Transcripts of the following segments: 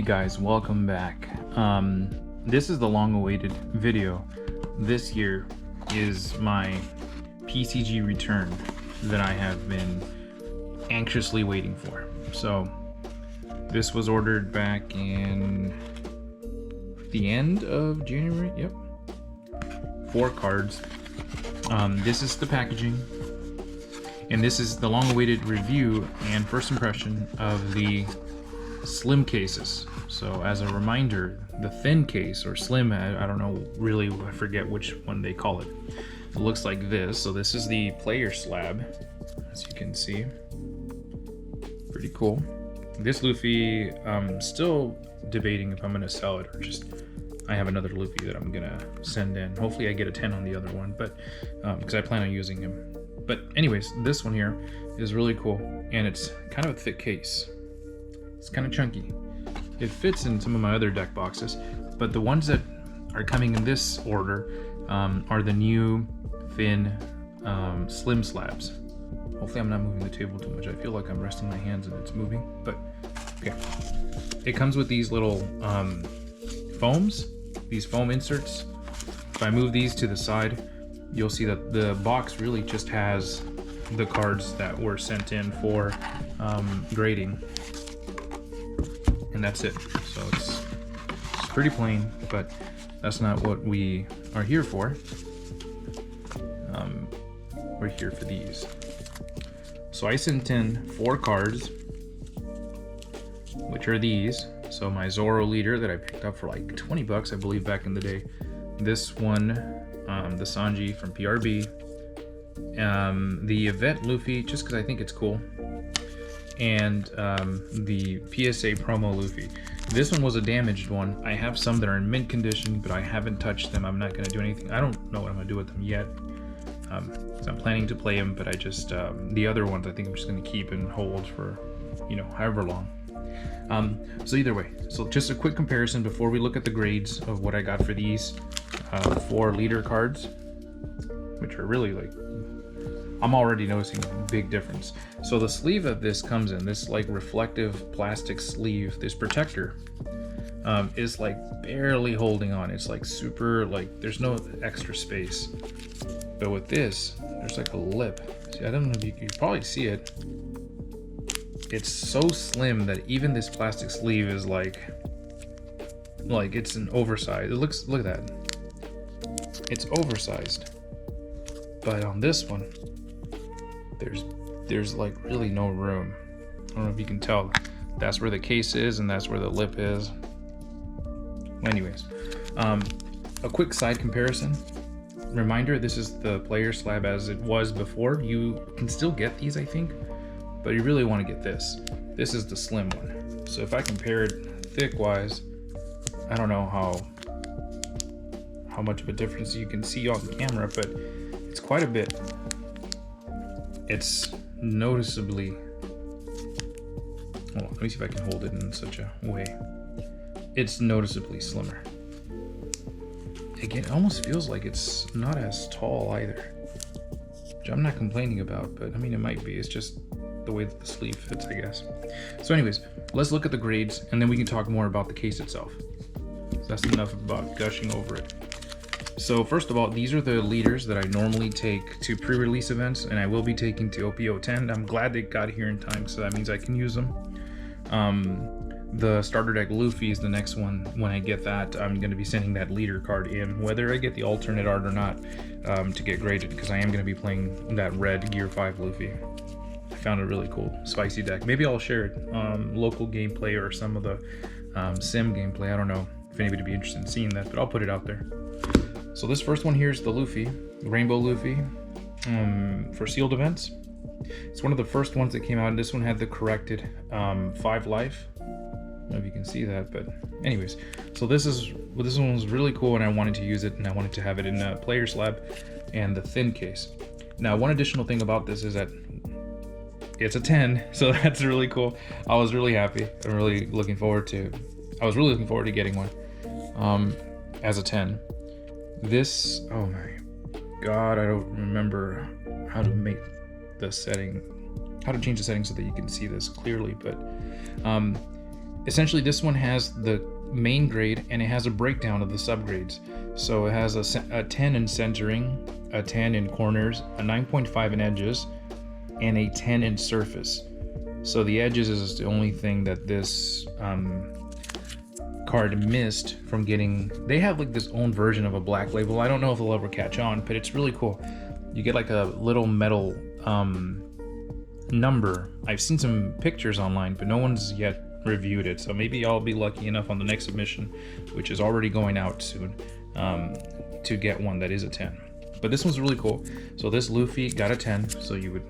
guys, welcome back. This is the long-awaited video. This here is my PCG return that I have been anxiously waiting for. So this was ordered back in the end of January. Yep, 4 cards. This is the packaging, and this is the long-awaited review and first impression of the slim cases. So as a reminder, the thin case or slim, I don't know really, I forget which one they call it. It looks like this. So this is the Player Slab, as you can see. Pretty cool. This Luffy, still debating if I'm gonna sell it or just, I have another Luffy that I'm gonna send in. Hopefully I get a 10 on the other one, but because I plan on using him. But anyways, this one here is really cool, and it's kind of a thick case. It's kind of chunky. It fits in some of my other deck boxes, but the ones that are coming in this order are the new thin slim slabs. Hopefully I'm not moving the table too much. I feel like I'm resting my hands and it's moving, but okay. It comes with these little foams, these foam inserts. If I move these to the side, you'll see that the box really just has the cards that were sent in for grading. And that's it. So it's pretty plain, but that's not what we are here for. We're here for these. So I sent in 4 cards, which are these. So my Zoro leader that I picked up for like 20 bucks, I believe, back in the day. This one, the Sanji from PRB. The Yvette Luffy, just because I think it's cool. And the PSA promo Luffy. This one was a damaged one. I have some that are in mint condition, but I haven't touched them. I'm not going to do anything. I don't know what I'm going to do with them yet. So I'm planning to play them, but I just, the other ones I think I'm just going to keep and hold for, you know, however long. So either way, so just a quick comparison before we look at the grades of what I got for these 4 leader cards, which are really like, I'm already noticing a big difference. So the sleeve that this comes in, this like reflective plastic sleeve, this protector, is like barely holding on. It's like super, like there's no extra space. But with this, there's like a lip. See, I don't know if you can probably see it. It's so slim that even this plastic sleeve is like it's an oversized. It looks, look at that. It's oversized. But on this one, there's like really no room. I don't know if you can tell. That's where the case is and that's where the lip is. Anyways, a quick side comparison. Reminder, this is the Player Slab as it was before. You can still get these, I think, but you really want to get this. This is the slim one. So if I compare it thick wise, I don't know how much of a difference you can see on camera, but it's quite a bit. It's noticeably, well, let me see if I can hold it in such a way. It's noticeably slimmer. Again, it almost feels like it's not as tall either, which I'm not complaining about, but I mean, it might be. It's just the way that the sleeve fits, I guess. So anyways, let's look at the grades and then we can talk more about the case itself. So that's enough about gushing over it. So first of all, these are the leaders that I normally take to pre-release events, and I will be taking to OPO 10. I'm glad they got here in time, so that means I can use them. The starter deck Luffy is the next one. When I get that, I'm going to be sending that leader card in, whether I get the alternate art or not, to get graded, because I am going to be playing that red Gear 5 Luffy. I found a really cool, spicy deck. Maybe I'll share it, local gameplay or some of the sim gameplay. I don't know if anybody would be interested in seeing that, but I'll put it out there. So this first one here is the Luffy, the Rainbow Luffy, for sealed events. It's one of the first ones that came out, and this one had the corrected 5 life. I don't know if you can see that, but anyways, so this one was really cool, and I wanted to use it, and I wanted to have it in a Player Slab and the thin case. Now, one additional thing about this is that it's a 10, so that's really cool. I was really happy. I was really looking forward to getting one as a 10. This, oh my god, I don't remember how to make the setting, how to change the setting so that you can see this clearly, but essentially this one has the main grade and it has a breakdown of the subgrades. So it has a 10 in centering, a 10 in corners, a 9.5 in edges, and a 10 in surface. So the edges is the only thing that this card missed from getting. They have like this own version of a black label. I don't know if it'll ever catch on, but it's really cool. You get like a little metal number. I've seen some pictures online, but no one's yet reviewed it. So maybe I'll be lucky enough on the next submission, which is already going out soon, to get one that is a 10. But this one's really cool. So this Luffy got a 10. So you would,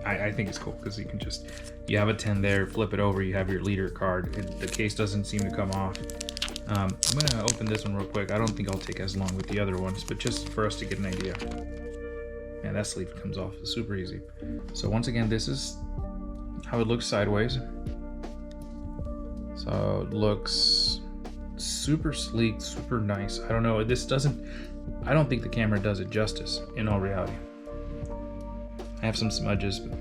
I think it's cool because you can just, you have a 10 there, flip it over, you have your leader card. The case doesn't seem to come off. I'm gonna open this one real quick. I don't think I'll take as long with the other ones, but just for us to get an idea. Man, that sleeve comes off super easy. So once again, this is how it looks sideways. So it looks super sleek, super nice. I don't know, I don't think the camera does it justice in all reality. I have some smudges, but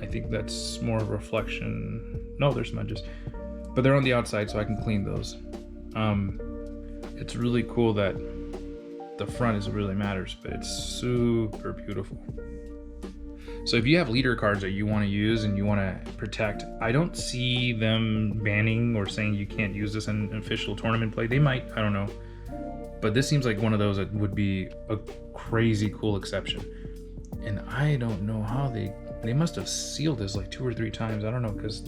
I think that's more a reflection. No, there's smudges, but they're on the outside, so I can clean those. It's really cool that the front is what really matters, but it's super beautiful. So if you have leader cards that you want to use and you want to protect, I don't see them banning or saying you can't use this in official tournament play. They might, I don't know. But this seems like one of those that would be a crazy cool exception. And I don't know how they must have sealed this like 2 or 3 times. I don't know, because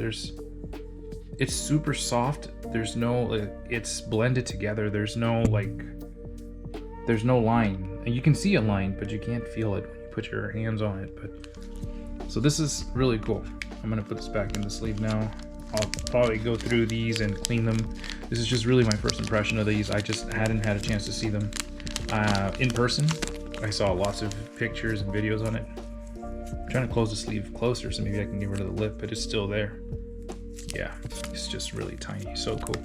it's super soft. There's no, it's blended together. There's no line. And you can see a line, but you can't feel it when you put your hands on it. But so this is really cool. I'm gonna put this back in the sleeve now. I'll probably go through these and clean them. This is just really my first impression of these. I just hadn't had a chance to see them in person. I saw lots of pictures and videos on it. I'm trying to close the sleeve closer so maybe I can get rid of the lip, but it's still there. Yeah, it's just really tiny, so cool.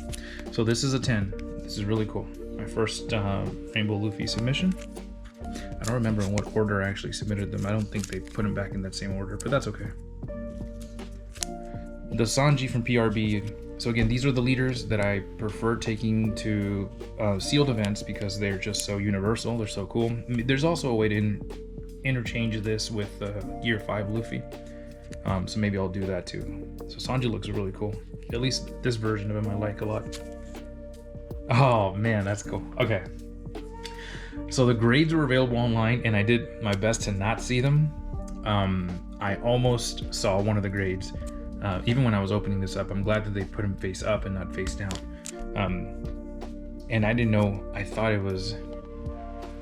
So this is a 10. This is really cool. My first Rainbow Luffy submission. I don't remember in what order I actually submitted them. I don't think they put them back in that same order, but that's okay. The Sanji from PRB. So again, these are the leaders that I prefer taking to sealed events because they're just so universal. They're so cool. There's also a way to interchange this with Gear 5 Luffy. So maybe I'll do that too. So Sanji looks really cool. At least this version of him I like a lot. Oh man, that's cool. Okay. So the grades were available online and I did my best to not see them. I almost saw one of the grades. Even when I was opening this up, I'm glad that they put him face up and not face down. And I didn't know, I thought it was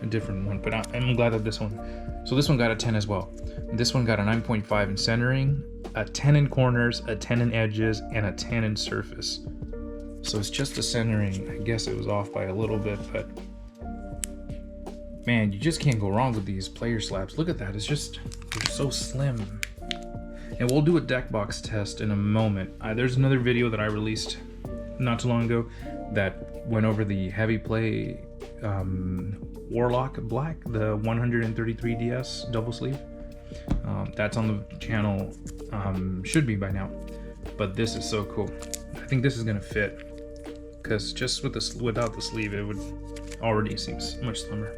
a different one, but I'm glad that this one. So this one got a 10 as well. This one got a 9.5 in centering, a 10 in corners, a 10 in edges, and a 10 in surface. So it's just the centering. I guess it was off by a little bit, but man, you just can't go wrong with these player slabs. Look at that, it's just, they're so slim. And we'll do a deck box test in a moment. There's another video that I released not too long ago that went over the heavy play Warlock Black, the 133DS double sleeve. That's on the channel, should be by now. But this is so cool. I think this is gonna fit because just with this, without the sleeve, it would already seems much slimmer.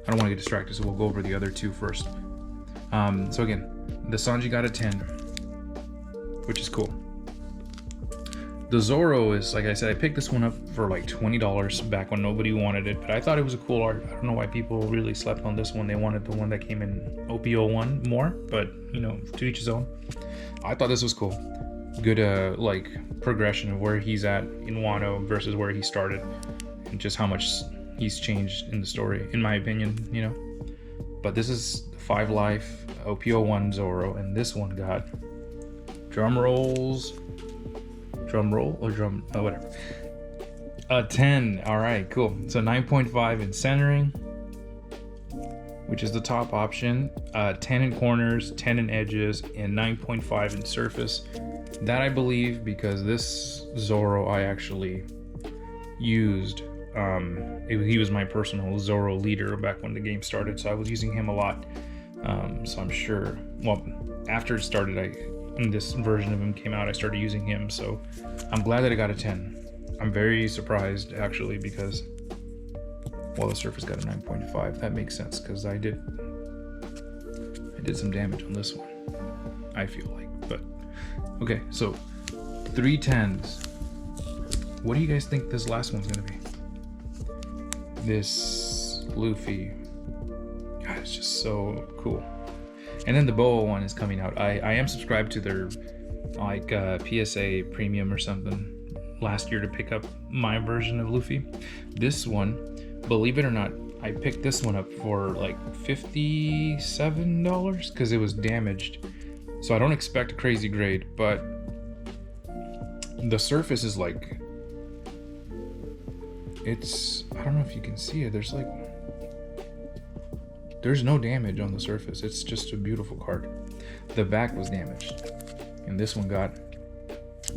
I don't want to get distracted, so we'll go over the other two first. So again, the Sanji got a 10, which is cool. The Zoro is, like I said, I picked this one up for like $20 back when nobody wanted it, but I thought it was a cool art. I don't know why people really slept on this one. They wanted the one that came in OP01 more, but you know, to each his own. I thought this was cool. Good like progression of where he's at in Wano versus where he started, and just how much he's changed in the story, in my opinion, you know. But this is 5 Life OP01 Zoro, and this one got, drum rolls, drum roll or drum, oh, whatever, a 10. All right, cool. So 9.5 in centering, which is the top option, 10 in corners, 10 in edges, and 9.5 in surface. That I believe because this Zoro I actually used. He was my personal Zoro leader back when the game started, so I was using him a lot. So I'm sure, well, after it started, and this version of him came out, I started using him. So I'm glad that I got a 10. I'm very surprised actually, because well, the Surface got a 9.5. That makes sense because I did some damage on this one, I feel like. But okay, so 3 10s. What do you guys think this last one's gonna be? This Luffy. God, it's just so cool. And then the Boa one is coming out. I am subscribed to their like PSA premium or something last year to pick up my version of Luffy. This one, believe it or not, I picked this one up for like $57 because it was damaged. So I don't expect a crazy grade, but the surface is like, it's, I don't know if you can see it, there's no damage on the surface. It's just a beautiful card. The back was damaged, and this one got,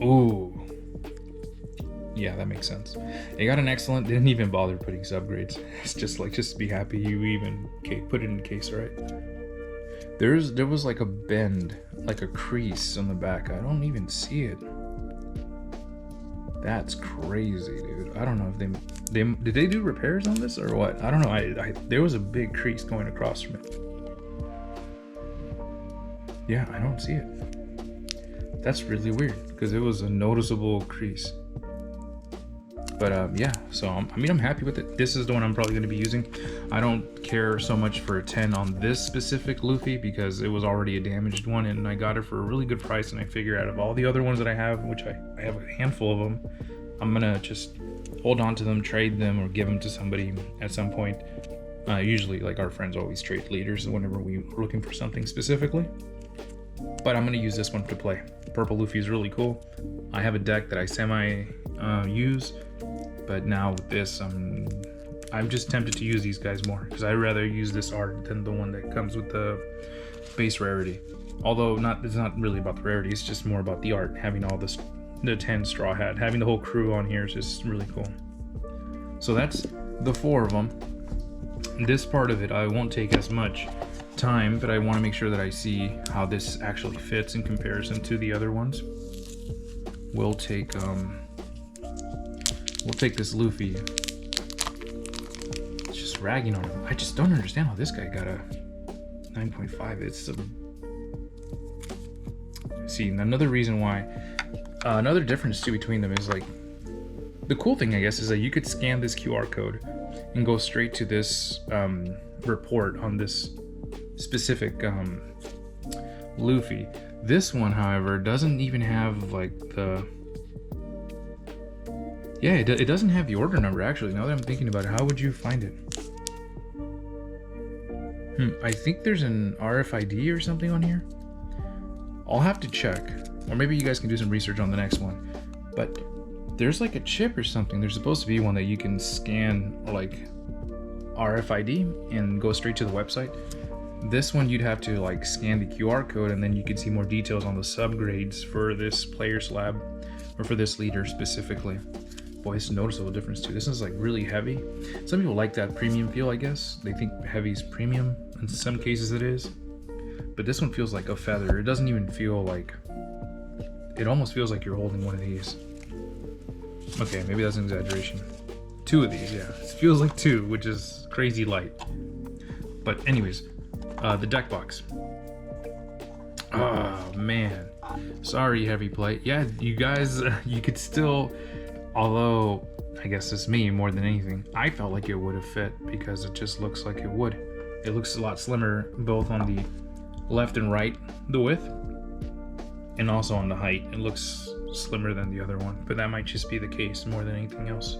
ooh, yeah, that makes sense. It got an excellent. Didn't even bother putting subgrades. It's just like, just be happy you even put it in the case, right? There was like a bend, like a crease on the back. I don't even see it. That's crazy, dude. I don't know if they did they do repairs on this or what? I don't know. There was a big crease going across from it. Yeah, I don't see it. That's really weird because it was a noticeable crease. But yeah, so I'm happy with it. This is the one I'm probably going to be using. I don't care so much for a 10 on this specific Luffy because it was already a damaged one, and I got it for a really good price. And I figure out of all the other ones that I have, which I have a handful of them, I'm gonna just hold on to them, trade them, or give them to somebody at some point. Usually, like, our friends always trade leaders whenever we're looking for something specifically. But I'm gonna use this one to play. Purple Luffy is really cool. I have a deck that I use, but now with this, I'm just tempted to use these guys more because I'd rather use this art than the one that comes with the base rarity. Although it's not really about the rarity, it's just more about the art. Having all this, the 10 straw hat, having the whole crew on here is just really cool. So that's the 4 of them. This part of it, I won't take as much time, but I want to make sure that I see how this actually fits in comparison to the other ones. We'll take this Luffy. It's just ragging on him. I just don't understand how this guy got a 9.5. It's see, another reason why, another difference too between them is, like, the cool thing I guess is that you could scan this QR code and go straight to this report on this specific Luffy. This one, however, doesn't even have like the, yeah, it doesn't have the order number actually. Now that I'm thinking about it, how would you find it? I think there's an RFID or something on here. I'll have to check, or maybe you guys can do some research on the next one. But there's like a chip or something. There's supposed to be one that you can scan, or like RFID, and go straight to the website. This one you'd have to like scan the QR code, and then you can see more details on the subgrades for this Player Slab, or for this leader specifically. Boy, it's a noticeable difference too. This is like really heavy. Some people like that premium feel, I guess. They think heavy's premium. In some cases it is. But this one feels like a feather. It doesn't even feel like, it almost feels like you're holding one of these. Okay, maybe that's an exaggeration. 2 of these, yeah. It feels like 2, which is crazy light. But anyways, the deck box. Oh man, sorry heavy plate. Yeah, you guys, you could still, although I guess it's me more than anything, I felt like it would have fit because it just looks like it would. It looks a lot slimmer both on the left and right, the width, and also on the height. It looks slimmer than the other one, but that might just be the case more than anything else.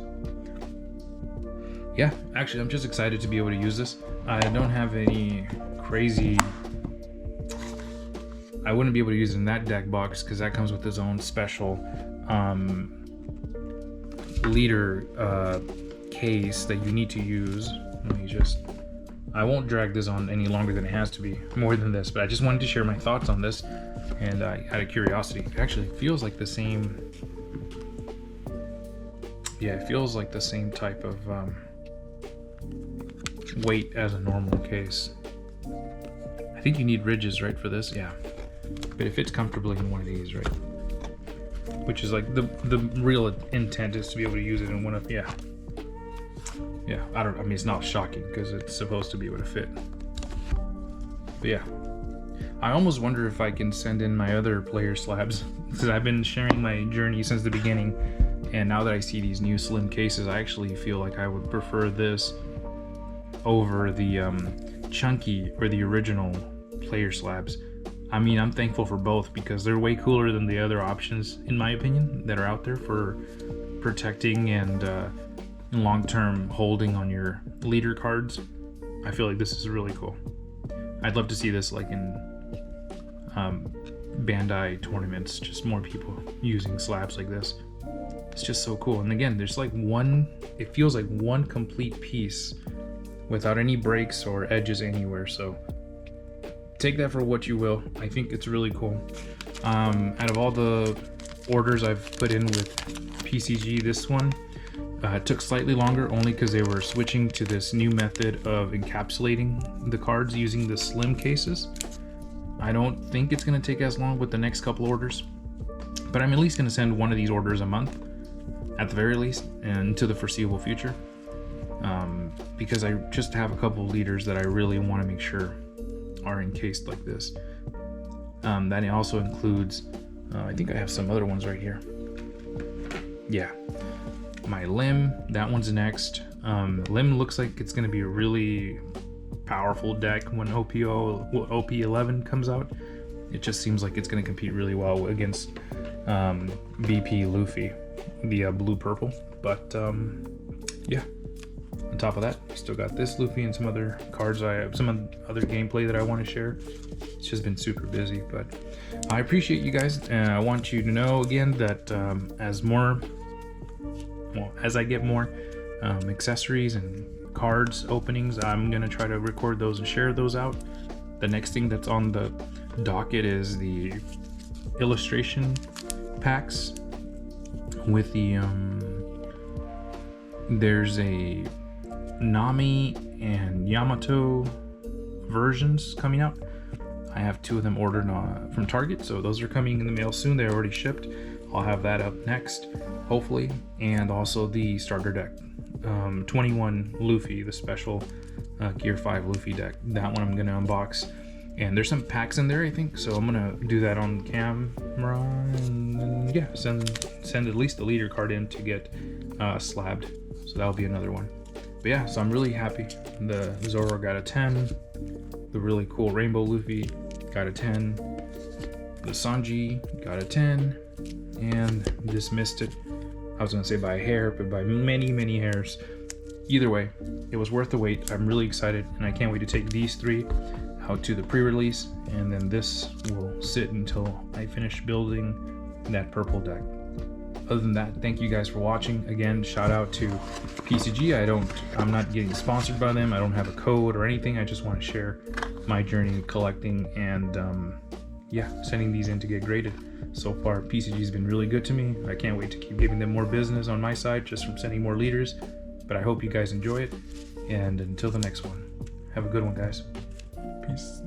Yeah, actually I'm just excited to be able to use this. I don't have any crazy, I wouldn't be able to use it in that deck box because that comes with its own special leader case that you need to use. Let me just, I won't drag this on any longer than it has to be, more than this, but I just wanted to share my thoughts on this, and out of curiosity. It actually feels like the same, yeah, it feels like the same type of weight as a normal case. I think you need ridges, right, for this? Yeah. but it fits comfortably in one of these, right? Which is like the real intent is to be able to use it in one of, yeah. I mean, it's not shocking because it's supposed to be able to fit. But yeah, I almost wonder if I can send in my other player slabs, because I've been sharing my journey since the beginning, and now that I see these new slim cases, I actually feel like I would prefer this over the chunky or the original player slabs. I mean, I'm thankful for both because they're way cooler than the other options, in my opinion, that are out there for protecting and long-term holding on your leader cards. I feel like this is really cool. I'd love to see this like in Bandai tournaments, just more people using slabs like this. It's just so cool. And again, there's like one, it feels like one complete piece without any breaks or edges anywhere. So take that for what you will. I think it's really cool. Out of all the orders I've put in with PCG, this one took slightly longer, only because they were switching to this new method of encapsulating the cards using the slim cases. I don't think it's going to take as long with the next couple orders, but I'm at least going to send one of these orders a month at the very least, and into the foreseeable future, because I just have a couple leaders that I really want to make sure are encased like this. That also includes, I think I have some other ones right here. Yeah, my Lim, that one's next. Lim looks like it's going to be a really powerful deck when OP11 comes out. It just seems like it's going to compete really well against VP Luffy, the blue purple. But yeah, on top of that, I still got this Luffy and some other cards. I have some other gameplay that I want to share. It's just been super busy, but I appreciate you guys, and I want you to know again that as I get more accessories and cards openings, I'm gonna try to record those and share those out. The next thing that's on the docket is the illustration packs with the there's a Nami and Yamato versions coming out. I have 2 of them ordered from Target, so those are coming in the mail soon. They're already shipped. I'll have that up next, hopefully, and also the starter deck, 21 Luffy, the special Gear 5 Luffy deck. That one I'm gonna unbox, and there's some packs in there, I think, so I'm gonna do that on camera, and then, yeah, send at least the leader card in to get slabbed, so that'll be another one. But yeah, so I'm really happy. The Zoro got a 10, the really cool Rainbow Luffy got a 10, the Sanji got a 10, and this missed it. I was gonna say by a hair, but by many hairs. Either way, it was worth the wait. I'm really excited, and I can't wait to take these 3 out to the pre-release, and then this will sit until I finish building that purple deck. Other than that, thank you guys for watching. Again, shout out to PCG. I'm not getting sponsored by them. I don't have a code or anything. I just want to share my journey collecting and yeah, sending these in to get graded. So far, PCG's been really good to me. I can't wait to keep giving them more business on my side just from sending more leaders. But I hope you guys enjoy it. And until the next one, have a good one, guys. Peace.